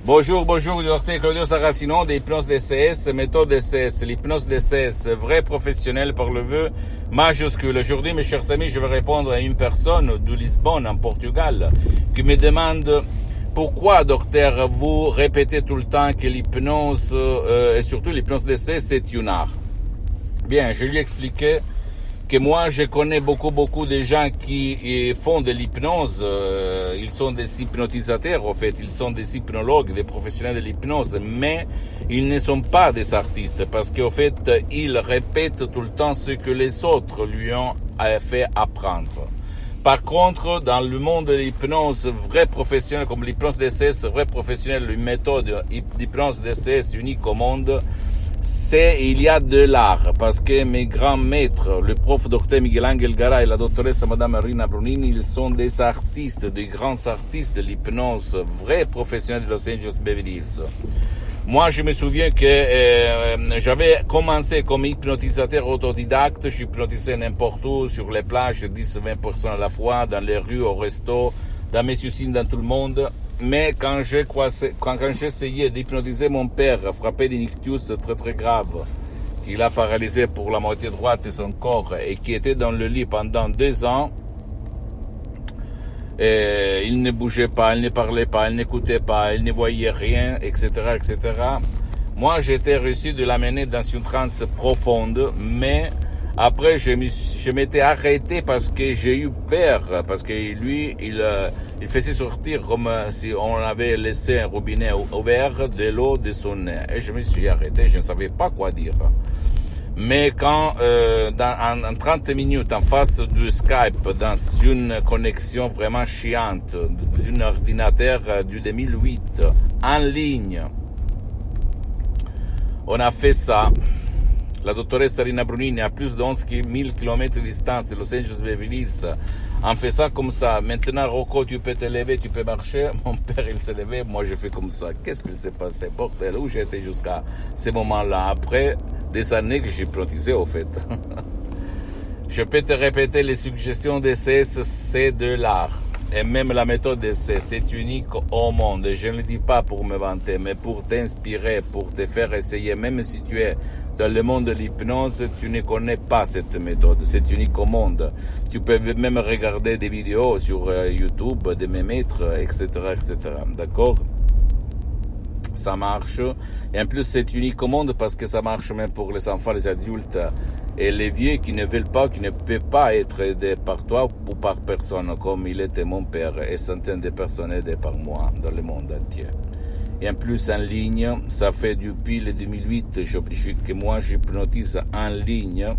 Bonjour, docteur Claudio Saracino d'Hypnose DCS, méthode DCS, l'hypnose DCS, vrai professionnel par le vœu majuscule. Aujourd'hui, mes chers amis, je vais répondre à une personne de Lisbonne, en Portugal, qui me demande pourquoi, docteur, vous répétez tout le temps que l'hypnose, et surtout l'hypnose DCS, c'est une art. Bien, je lui ai expliqué que moi, je connais beaucoup de gens qui font de l'hypnose. Ils sont des hypnotisateurs, en fait. Ils sont des hypnologues, des professionnels de l'hypnose. Mais ils ne sont pas des artistes parce qu'en fait, ils répètent tout le temps ce que les autres lui ont fait apprendre. Par contre, dans le monde de l'hypnose vrai professionnel, comme l'hypnose DCS, vrai professionnel, une méthode d'hypnose DCS unique au monde, il y a de l'art, parce que mes grands maîtres, le prof Dr Miguel Angel Garay et la doctoresse Madame Rina Brunini, ils sont des artistes, des grands artistes de l'hypnose, vrais professionnels de Los Angeles Beverly Hills. Moi, je me souviens que j'avais commencé comme hypnotisateur autodidacte, je hypnotisais n'importe où, sur les plages, 10-20 personnes à la fois, dans les rues, au resto, dans mes usines, dans tout le monde. Mais quand j'essayais d'hypnotiser mon père, frappé d'un ictus très grave, qu'il a paralysé pour la moitié droite de son corps et qui était dans le lit pendant 2 ans, et il ne bougeait pas, il ne parlait pas, il n'écoutait pas, il ne voyait rien, etc., etc. Moi, j'étais réussi de l'amener dans une transe profonde, mais après, je m'étais arrêté parce que j'ai eu peur, parce que lui, il faisait sortir comme si on avait laissé un robinet ouvert de l'eau de son nez. Et je me suis arrêté, je ne savais pas quoi dire. Mais quand, en 30 minutes, en face du Skype, dans une connexion vraiment chiante, d'un ordinateur du 2008, en ligne, on a fait ça. La doctoresse Rina Brunini, à plus de 11 000 km de distance de Los Angeles Beverly Hills, on fait ça comme ça. Maintenant, Rocco, tu peux te lever, tu peux marcher. Mon père, il s'est levé, moi, je fais comme ça. Qu'est-ce qu'il s'est passé? Bordel, où j'étais jusqu'à ce moment-là? Après des années que j'ai hypnotisé, au fait. Je peux te répéter, les suggestions DCS, c'est de l'art. Et même la méthode DCS, c'est unique au monde. Je ne le dis pas pour me vanter, mais pour t'inspirer, pour te faire essayer. Même si tu es dans le monde de l'hypnose, tu ne connais pas cette méthode. C'est unique au monde. Tu peux même regarder des vidéos sur YouTube de mes maîtres, etc., etc. D'accord? Ça marche. Et en plus, c'est unique au monde parce que ça marche même pour les enfants, les adultes et les vieux qui ne veulent pas, qui ne peuvent pas être aidés par toi ou par personne, comme il était mon père et centaines de personnes aidées par moi dans le monde entier. Et en plus, en ligne, ça fait depuis le 2008 que moi j'hypnotise en ligne.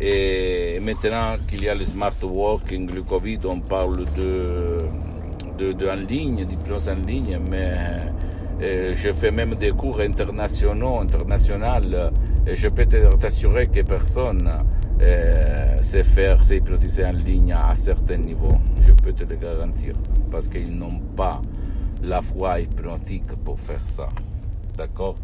Et maintenant qu'il y a le smart working, le Covid, on parle de en ligne, d'hypnose en ligne, mais je fais même des cours internationaux, et je peux t'assurer que personne sait hypnotiser en ligne à certains niveaux. Je peux te le garantir, parce qu'ils n'ont pas la foi hypnotique pour faire ça. D'accord?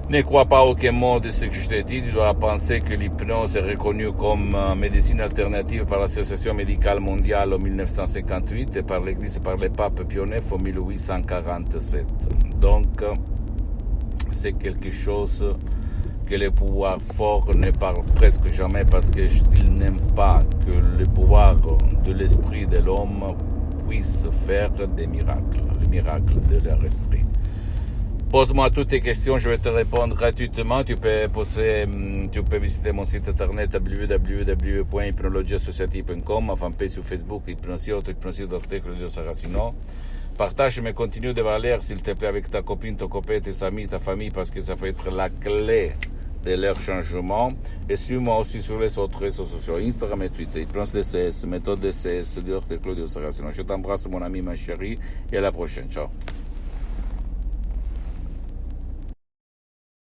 Ne crois pas aucun mot de ce que je t'ai dit. Tu dois penser que l'hypnose est reconnue comme médecine alternative par l'Association médicale mondiale en 1958 et par l'Église et par le pape Pie IX en 1847. Donc, c'est quelque chose que les pouvoirs forts ne parlent presque jamais parce qu'ils n'aiment pas que le pouvoir de l'esprit de l'homme puisse faire des miracles, le miracle de leur esprit. Pose-moi toutes tes questions, je vais te répondre gratuitement. Tu peux visiter mon site internet www.hypnologieassociative.com, ma fanpage sur Facebook, Hypnosie Dr Claudio Saracino. Partage mes contenus de valeur, s'il te plaît, avec ta copine, ton copain, tes amis, ta famille, parce que ça peut être la clé de leur changement. Et suis-moi aussi sur les autres réseaux sociaux, Instagram et Twitter, Hypnose DCS, méthode DCS, Dr Claudio Saracino. Je t'embrasse, mon ami, ma chérie, et à la prochaine. Ciao.